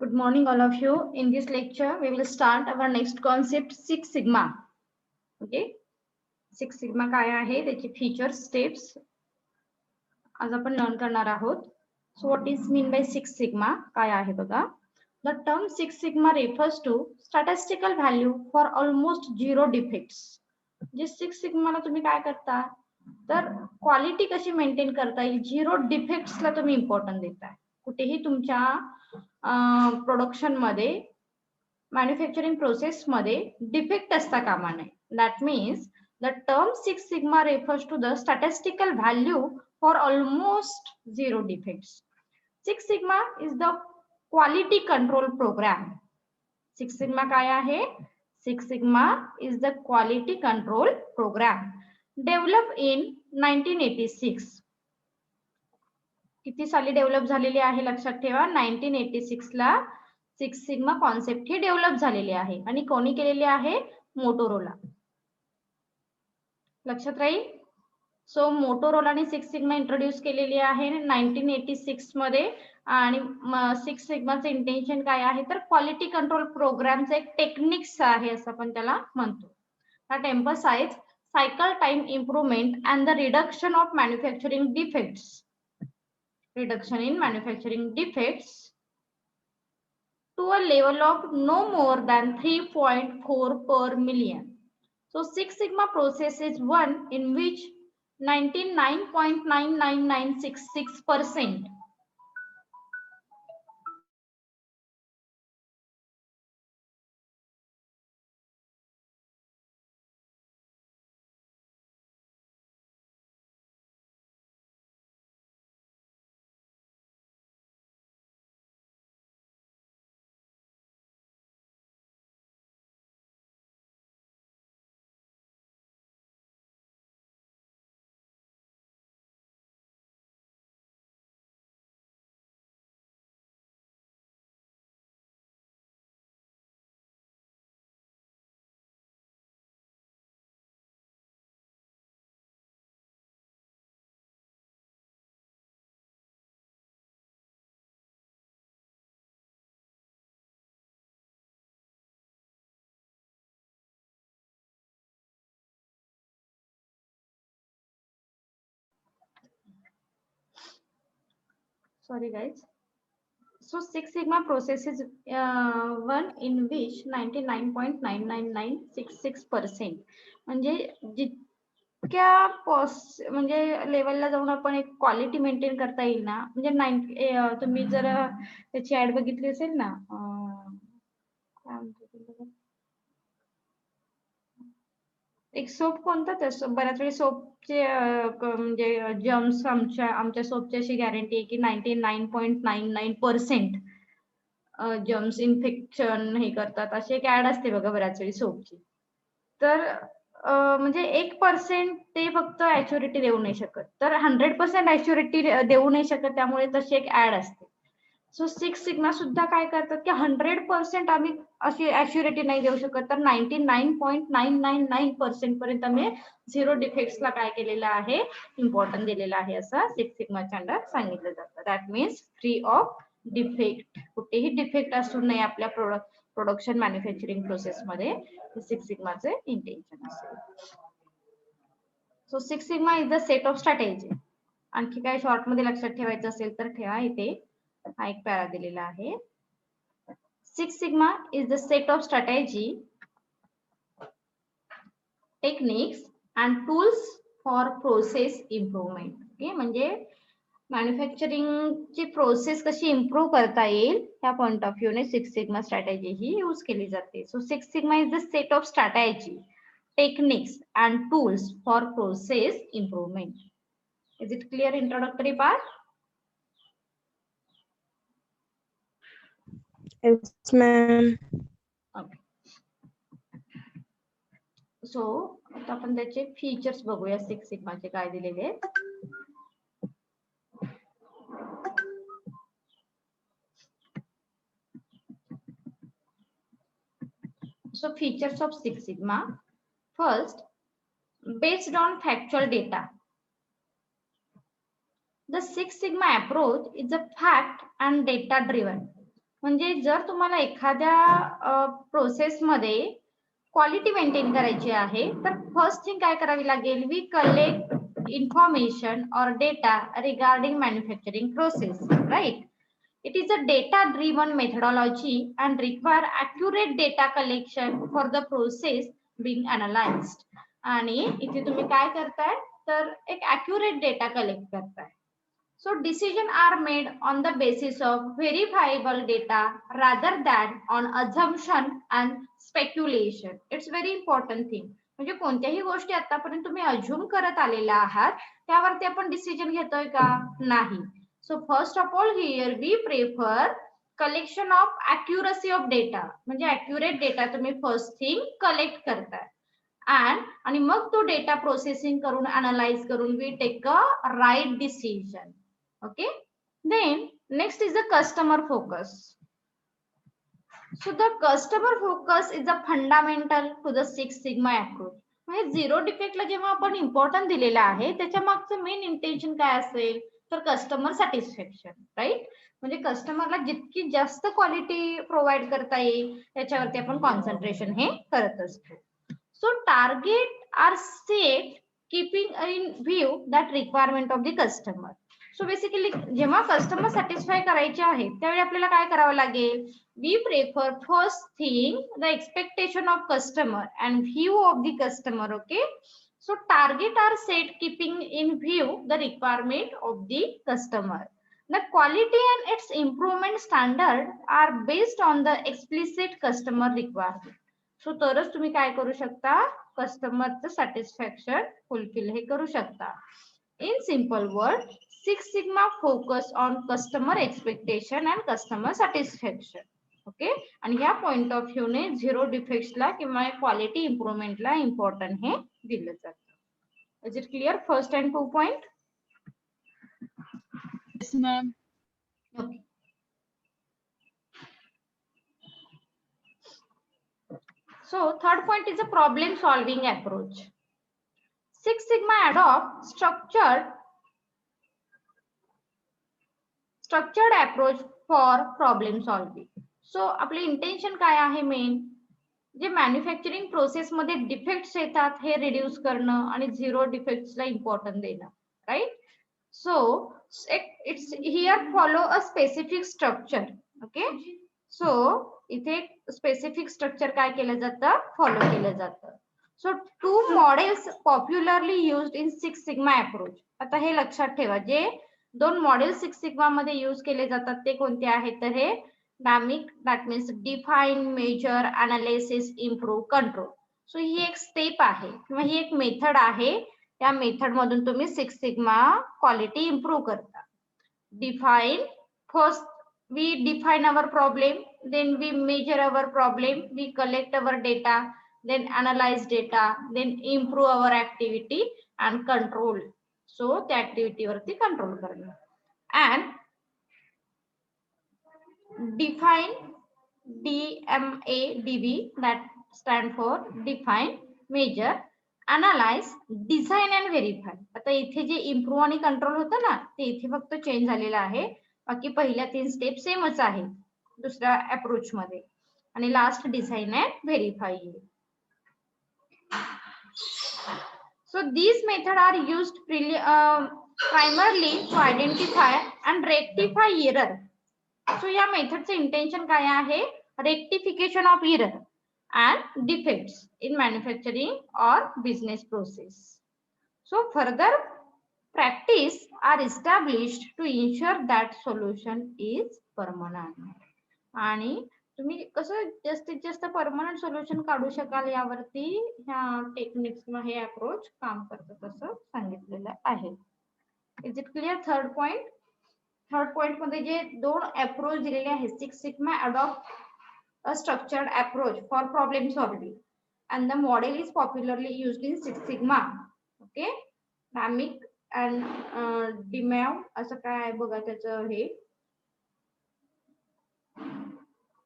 Good morning, all of you. In this lecture, we will start our next concept, Six Sigma. Okay, Six Sigma काय आहे, त्याचे features, steps आज आपण learn करणार आहोत. So what is mean by Six Sigma? काय आहे बघा. The term Six Sigma refers to statistical value for almost zero defects. जे Six Sigma ला तुम्ही काय करता, तर क्वालिटी कशी मेंटेन करता येईल, झिरो डिफेक्ट्सला तुम्ही इम्पॉर्टन्स देताय. कुठेही तुमच्या प्रोडक्शन मध्ये, मॅन्युफॅक्चरिंग प्रोसेस मध्ये डिफेक्ट असता कामा नये. That means the term six sigma refers to the statistical value for almost zero defects. Six sigma is the quality control programme. Six sigma काय आहे? Six sigma is the quality control programme develop in 1986. किती साली develop झालेली आहे लक्षात ठेवा. 1986 ला six sigma concept ही develop झालेली आहे. आणि कोणी केलेली आहे? मोटोरोला. लक्षात राहील. सो मोटोरोलाने सिक्स सिग्मा इंट्रोड्यूस केलेली आहे 1986 मध्ये. आणि सिक्स सिग्माचं इंटेन्शन काय आहे, तर क्वालिटी कंट्रोल प्रोग्रामचं एक टेक्निक्स आहे असं आपण त्याला म्हणतो. That emphasize cycle time improvement and the reduction of manufacturing defects. Reduction in manufacturing defects to a level of no more than 3.4 per million. So Six Sigma process is one in which 99.99966% sorry guys. So Six Sigma process is one in which 99.99966% म्हणजे जितक्या म्हणजे लेवलला जाऊन आपण एक quality maintain करता येईल ना. म्हणजे तुम्ही जर त्याची ऍड बघितली असेल ना, एक सोप कोणता, त्या बऱ्याच वेळी सोपचे म्हणजे जर्म्स आमच्या सोपची अशी गॅरंटी आहे की 99.99% जर्म्स इन्फेक्शन हे करतात, अशी एक ऍड असते बघा बऱ्याच वेळी सोपची. तर म्हणजे 1% ते फक्त ऍच्युरिटी देऊ नाही शकत, तर 100% ऍच्युरिटी देऊ नाही शकत. त्यामुळे तशी एक ऍड असते. सो सिक्स सिग्मा सुद्धा काय करतात की 100% आम्ही अशी ऍच्युरिटी नाही देऊ शकत, तर 99.999% पर्यंत आम्ही झिरो डिफेक्ट्सला काय केलेलं आहे, इम्पॉर्टन्स दिलेला आहे असं सिक्स सिग्माच्या अंडर सांगितलं जातं. That means free of defect. कुठेही डिफेक्ट असू नये आपल्या प्रोडक्शन मॅन्युफॅक्चरिंग प्रोसेस मध्ये, सिक्स सिग्माचे इंटेन्शन असेल. So six sigma is the set of strategy. आणखी काय शॉर्ट मध्ये लक्षात ठेवायचं असेल तर ठेवा. इथे हा एक पॅरा दिलेला आहे. Six sigma is the set of strategy, techniques and tools for process improvement. Okay, म्हणजे मॅन्युफॅक्चरिंगची प्रोसेस कशी इम्प्रूव्ह करता येईल या पॉइंट ऑफ व्ह्यूने सिक्स सिग्मा स्ट्रॅटेजी ही यूज केली जाते. So six sigma is the set of strategy, techniques and tools for process improvement. Is it clear introductory part? Yes, ma'am. Okay. So आता आपण त्याचे फीचर्स बघूया सिक्स सिग्माचे काय दिलेले आहेत. So features of Six Sigma. First, based on factual data. The Six Sigma approach is a fact and data driven. म्हणजे जर तुम्हाला एखाद्या प्रोसेसमध्ये क्वालिटी मेंटेन करायची आहे तर फर्स्ट थिंग काय करावी लागेल, वी कलेक्ट इन्फॉर्मेशन और data regarding manufacturing process, right. It is a data-driven methodology and require accurate data collection for the process being analyzed. आणि इथे तुम्ही काय करताय तर एक accurate data collect करताय. So decision are made on the basis of verifiable data rather than on assumption and speculation. It's very important thing. म्हणजे कोणत्याही गोष्टी आतापर्यंत तुम्ही अज्युम करत आलेल्या आहात त्यावरती आपण डिसिजन घेतोय का, नाही. So first of all here we prefer collection of accuracy of data, म्हणजे accurate data तुम्ही first thing collect करताय आणि मग तो डेटा प्रोसेसिंग करून अनालाइज करून we take a right decision. Okay, then next is the customer focus. So the customer focus is a fundamental to the Six Sigma approach. म्हणजे zero डिफेक्टला जेव्हा आपण importance दिलेला आहे त्याच्या मागचं मेन इंटेन्शन काय असेल तर कस्टमर सॅटिस्फॅक्शन, राईट. म्हणजे कस्टमरला जितकी जास्त क्वालिटी प्रोव्हाइड करता येईल त्याच्यावरती आपण कॉन्सन्ट्रेशन हे करत असतो. So target are set keeping in view that requirement of the customer. So basically जेव्हा कस्टमर सॅटिस्फाय करायचे आहे त्यावेळी आपल्याला काय करावं लागेल, we prefer first thing the expectation of customer and view of the customer. Okay, so target are set keeping in view the requirement of the customer. The quality and its improvement standard are based on the explicit customer requirement. So तरच तुम्ही काय करू शकता, कस्टमरचं satisfaction fulfil हे करू शकता. In simple word, Six Sigma focus on customer expectation and customer satisfaction. Okay, आणि ह्या पॉइंट ऑफ व्ह्यू ने झिरो डिफेक्ट्सला किंवा क्वालिटी इम्प्रुव्हमेंटला इम्पॉर्टंट हे दिलं जातं. Is it clear first and 2 point? Yes, ma'am. Okay. So third point is a problem solving approach. Six Sigma adopt structured approach for problem solving. So आपले intention काय आहे, main जे manufacturing process मध्ये defects येतात हे reduce करणं आणि zero डिफेक्ट्सला इम्पॉर्टन्स देणं, right. So it's here follow a specific structure. Okay, so इथे स्पेसिफिक स्ट्रक्चर काय केलं जातं, फॉलो केलं जातं. So 2 models popularly used in six sigma approach. आता हे लक्षात ठेवा, जे 2 मॉडेल सिक्स सिग्मा मध्ये यूज केले जातात ते कोणते आहेत तर हे dynamic, that means define, measure, analysis, improve, control. So ही एक स्टेप आहे किंवा ही एक मेथड आहे. त्या मेथड मधून तुम्ही सिक्स सिग्मा क्वालिटी इम्प्रूव्ह करता. Define, first we define our problem, then we measure our problem, we collect our data, then analyze data, then improve our activity and control. So त्या activity वरती control करणं. And define, DMADV, that stand for define, measure, analyze, design and verify. आता इथे जे improve आणि control होतं ना ते इथे फक्त चेंज झालेलं आहे. बाकी पहिल्या 3 स्टेप सेमच आहे दुसऱ्या अप्रोच मध्ये. आणि last design and verify. So these method are used primarily to identify and rectify error. So या मेथडचं इंटेन्शन काय आहे, rectification of error and defects in manufacturing और business process. So further practice are established to ensure that solution is permanent. आणि तुम्ही कसं जास्तीत जास्त परमनंट सोल्युशन काढू शकाल यावरती ह्या टेक्निक्स किंवा हे अप्रोच काम करतात असं सांगितलेलं आहे. Is it clear? Third point. Third point मध्ये जे 2 अप्रोच दिलेले आहेत, six sigma adopt a structured approach for problem solving and the model is popularly used in six sigma. Okay, dynamic and DMAIC असं काय आहे बघा त्याचं हे.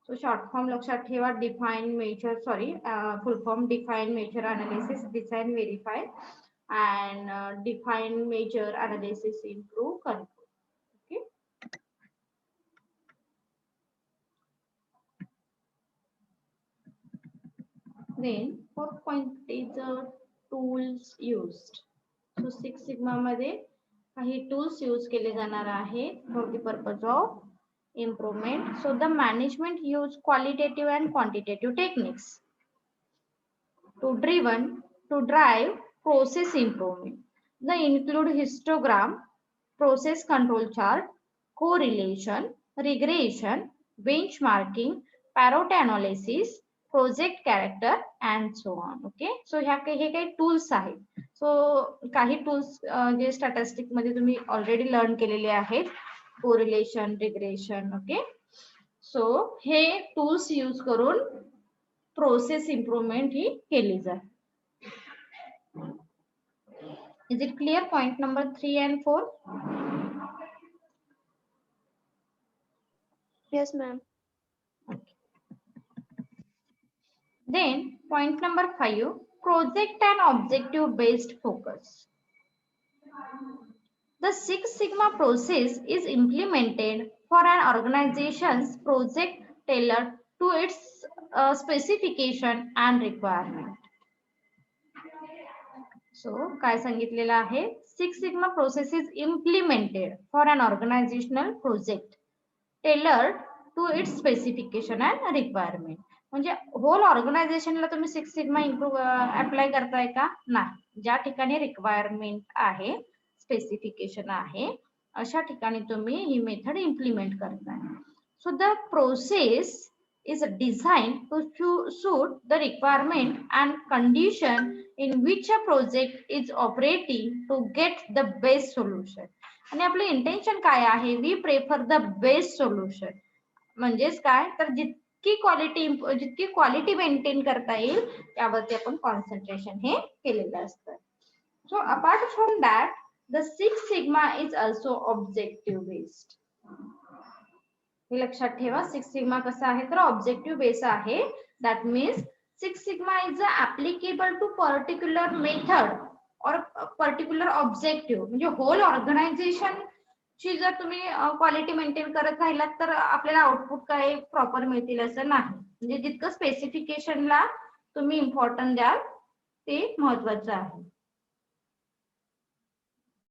सो शॉर्ट फॉर्म लक्षात ठेवा, define, measure, sorry full form define, measure, analysis, design, verify and define, measure, analysis, improve, control. Okay, Then fourth point is tools used. So 6 Sigma मध्ये काही tools use केले जाणार आहेत for the purpose of improvement. So the management use qualitative and quantitative techniques to drive process improvement. They include histogram, process control chart, correlation, regression, benchmarking, parrot analysis, project character and so on. Okay, so हे काही tools आहेत. So काही tools जे statistic मध्ये तुम्ही already learn केलेले आहेत, correlation, regression. Okay, so हे टूल्स यूज करून प्रोसेस इम्प्रूव्हमेंट ही केली जाते. Is it clear? Point number 3 and 4. Yes, ma'am. Then point number 5, project and objective based focus. The Six Sigma process is implemented for an organization's project tailored to its specification and requirement. So काय सांगितलेलं आहे? Six Sigma process is implemented for an organizational project tailored to its specification and requirement. म्हणजे hole ऑर्गनायझेशनला तुम्ही six sigma apply करताय का? नाही. ज्या ठिकाणी रिक्वायरमेंट आहे, स्पेसिफिकेशन आहे, अशा ठिकाणी तुम्ही ही मेथड इम्प्लिमेंट करताय. So the process is designed to suit the requirement and condition in which a project is operating to get the best solution. आणि आपलं इंटेन्शन काय आहे? We prefer the best solution. म्हणजेच काय तर जितकी क्वालिटी मेंटेन करता येईल त्यावरती आपण कॉन्सन्ट्रेशन हे केलेलं असतं. So apart from that the six sigma is also objective based. हे लक्षात ठेवा. सिक्स सिग्मा कसा आहे तर ऑब्जेक्टिव्ह बेस आहे. That means six sigma is applicable to particular method और पर्टिक्युलर ऑब्जेक्टिव्ह. म्हणजे होल ऑर्गनायझेशन ची जर तुम्ही क्वालिटी मेंटेन करत राहिलात तर आपल्याला आउटपुट काय प्रॉपर मिळतील असं नाही. म्हणजे जितकं स्पेसिफिकेशनला तुम्ही इम्पॉर्टन्स द्याल ते महत्वाचं आहे.